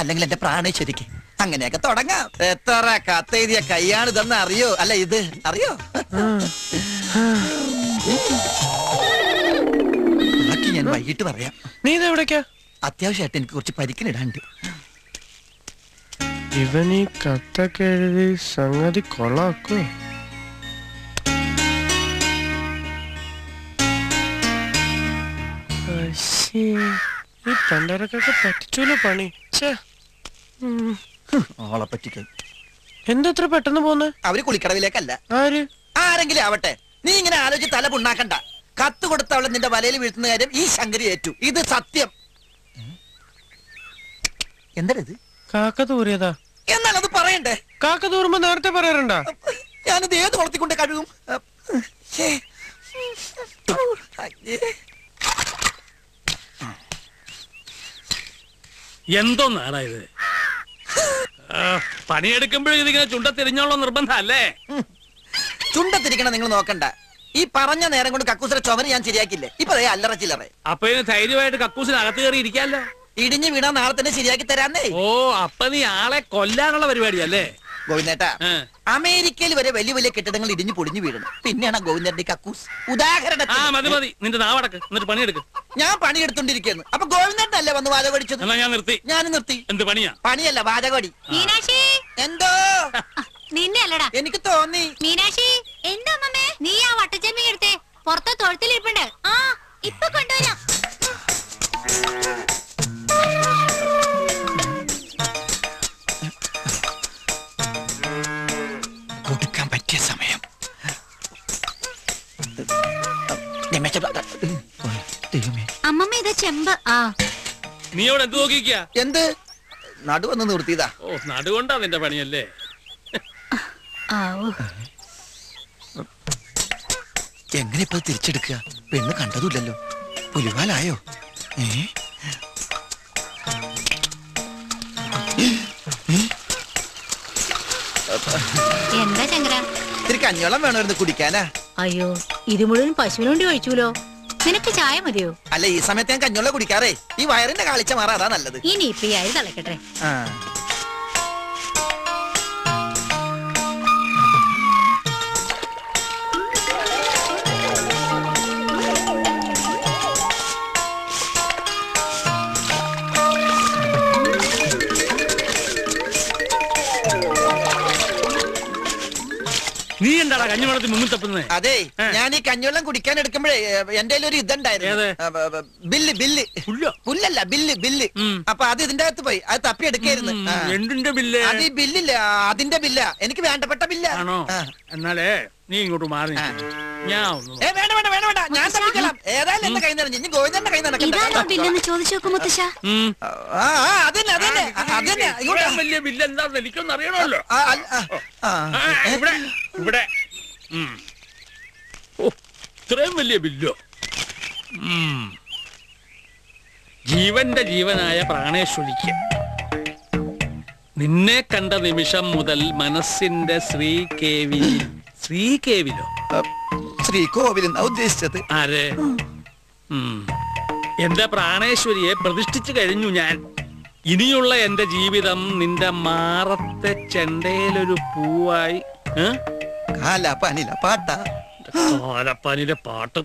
അല്ലെങ്കിൽ എന്റെ പ്രാണേശ്വരിക്ക്. അങ്ങനെയൊക്കെ തുടങ്ങാം. എത്ര കത്തെഴുതിയ കൈയാണ് ഇതെന്ന് അറിയോ? അല്ല ഇത് അറിയോ? ബാക്കി ഞാൻ വൈകിട്ട് പറയാം. നീ ഇതെവിടേക്കാ? അത്യാവശ്യമായിട്ട് എനിക്ക് കുറച്ച് പരിക്കിനിടാണ്ട്. ഇവൻ ഈ കത്തൊക്കെ എഴുതി സംഗതി കൊള്ളാക്കോ? ഈ പണ്ടരക്കൊക്കെ പറ്റിച്ചൂലോ പണി. ആളെ പറ്റിക്കാൻ എന്തത്ര പെട്ടെന്ന് പോന്നെ? അവര് കുളിക്കടവിലേക്കല്ല. ആര്? ആരെങ്കിലും ആവട്ടെ. നീ ഇങ്ങനെ ആലോചിച്ച് തല പുണ്ണാക്കണ്ട. കത്ത് കൊടുത്തവളെ നിന്റെ വലയിൽ വീഴ്ത്തുന്ന കാര്യം ഈ ശങ്കരി ഏറ്റു. ഇത് സത്യം. എന്താ ഇത്? കാക്ക തൂറിയതാ. എന്നാൽ അത് പറയണ്ടേ? കാക്ക തൂറുമ്പോ നേരത്തെ പറയാറുണ്ടാ? ഞാനിത് ഏത് വളർത്തിക്കൊണ്ട് കഴുകും? എന്തോന്നാടാ ഇത്? പണിയെടുക്കുമ്പോഴും ഇതിങ്ങനെ ചുണ്ടത്തിരിഞ്ഞോളോ നിർബന്ധം അല്ലേ? ചുണ്ടത്തിരിക്കണം നിങ്ങൾ നോക്കണ്ട. ഈ പറഞ്ഞ നേരം കൊണ്ട് കക്കൂസിലെ ചുമര് ഞാൻ ശരിയാക്കില്ലേ? ഇപ്പൊ അല്ലറ ചില്ലറ. അപ്പൊ ഇതിന് ധൈര്യമായിട്ട് കക്കൂസിന് അകത്ത് കയറി ഇരിക്കാല്ലോ. ഇടിഞ്ഞു വീണാ നാളെ തന്നെ ശരിയാക്കി തരാന്നേ. ഓ, അപ്പൊ നീ ആളെ കൊല്ലാനുള്ള പരിപാടിയല്ലേ? ഗോവിന്ദേട്ടാ, അമേരിക്കയിൽ വരെ വലിയ വലിയ കെട്ടിടങ്ങൾ ഇടിഞ്ഞു പൊടിഞ്ഞു വീഴണം. പിന്നെയാണ് ഗോവിന്ദന്റെ കക്കൂസ്. ഉദാഹരണത്തിന് മതി മതി, നിന്റെ നാവടക്ക്, എന്നിട്ട് പണിയെടുക്ക്. ഞാൻ പണിയെടുത്തോണ്ടിരിക്കുന്നു. അപ്പൊ ഗോവിന്ദനല്ലേ വന്ന് വാചകടിച്ചത്? ഞാൻ നിർത്തി. ഞാൻ നിർത്തി. എന്ത് പണിയാ? പണിയല്ല, വാചകടി. മീനാക്ഷി, എന്തോ നിന്നെ അല്ലടാ, എനിക്ക് തോന്നി. മീനാക്ഷി, എന്താ അമ്മമ്മേ? നീ ആ വട്ടച്ചെമ്മി എടുത്തേ, പുറത്തെ തൊഴുത്തിലിരിപ്പുണ്ട്. ആ, ഇപ്പൊ കൊണ്ടുവരാം. കൊടുക്കാൻ പറ്റിയ സമയം. അമ്മമ്മ ഇത് ചെമ്പ്. ആ, നീ അവിടെ എന്ത് നോക്കിക്കാ? എന്ത് നടുവന്ന് നിർത്തിയതാ? ഓ, നടുകൊണ്ടാ നിന്റെ പണിയല്ലേ? എങ്ങനെ ഇപ്പൊ തിരിച്ചെടുക്കുക? പെണ്ണ് കണ്ടതുമില്ലല്ലോ. പുലിവാലായോ? എന്താ ചങ്കര? ഇത്തിരി കഞ്ഞോളം വേണമായിരുന്നു കുടിക്കാനാ. അയ്യോ, ഇത് മുഴുവൻ പശുവിന് വേണ്ടി ഒഴിച്ചൂലോ. നിനക്ക് ചായ മതിയോ? അല്ല, ഈ സമയത്ത് ഞാൻ കഞ്ഞോളം കുടിക്കാറേ. ഈ വയറിന്റെ കാളിച്ച മാറാ, അതാ നല്ലത്. ഇനി ഇപ്പൊ ഈ അരി തളക്കട്ടെ. നീ എന്താടാ കഞ്ഞിവെള്ളത്തിൽ മുങ്ങി തപ്പുന്നേ? അതെ, ഞാൻ ഈ കഞ്ഞിവെള്ളം കുടിക്കാൻ എടുക്കുമ്പോഴേ എന്റെ ഒരു ഇതുണ്ടായിരുന്നു. ബില്ല് പുല്ലല്ല, ബില്ല്. അപ്പൊ അത് ഇതിന്റെ അകത്ത് പോയി. അത് തപ്പി എടുക്കായിരുന്നു. എന്തിന്റെ ബില്ല്? അത് ഈ ബില്ലില്ല, അതിന്റെ ബില്ല. എനിക്ക് വേണ്ടപ്പെട്ട ബില്ല. ആണോ? എന്നാലേ നീ ഇങ്ങോട്ട് മാറി. വേണ്ട, ഞാൻ തപ്പിக்கலாம். ഏതായാലും എന്റെ കൈ നിറഞ്ഞു. ഇനി ഗോവിന്ദന്റെ കൈ നടക്കണ്ട. ചോദിച്ചു നോക്കും മുത്തശ്ശ. അതന്നെ. വലിയ ബില്ല് എന്താണെന്ന് എനിക്കൊന്നും അറിയണമല്ലോ. ഇവിടെ ഇത്രയും വലിയ ബില്ലോ? ജീവന്റെ ജീവനായ പ്രാണേശ്വരിക്ക് നിന്നെ കണ്ട നിമിഷം മുതൽ മനസ്സിന്റെ ശ്രീകേവിലോ? ശ്രീകോവിൽ ഉദ്ദേശിച്ചത് ആരെ? എന്റെ പ്രാണേശ്വരിയെ പ്രതിഷ്ഠിച്ചു കഴിഞ്ഞു ഞാൻ. ഇനിയുള്ള എന്റെ ജീവിതം നിന്റെ മാറത്തെ ചെണ്ടയിലൊരു പൂവായി. കാലപ്പനിലെ പാട്ട. കാലപ്പനിലെ പാട്ട്.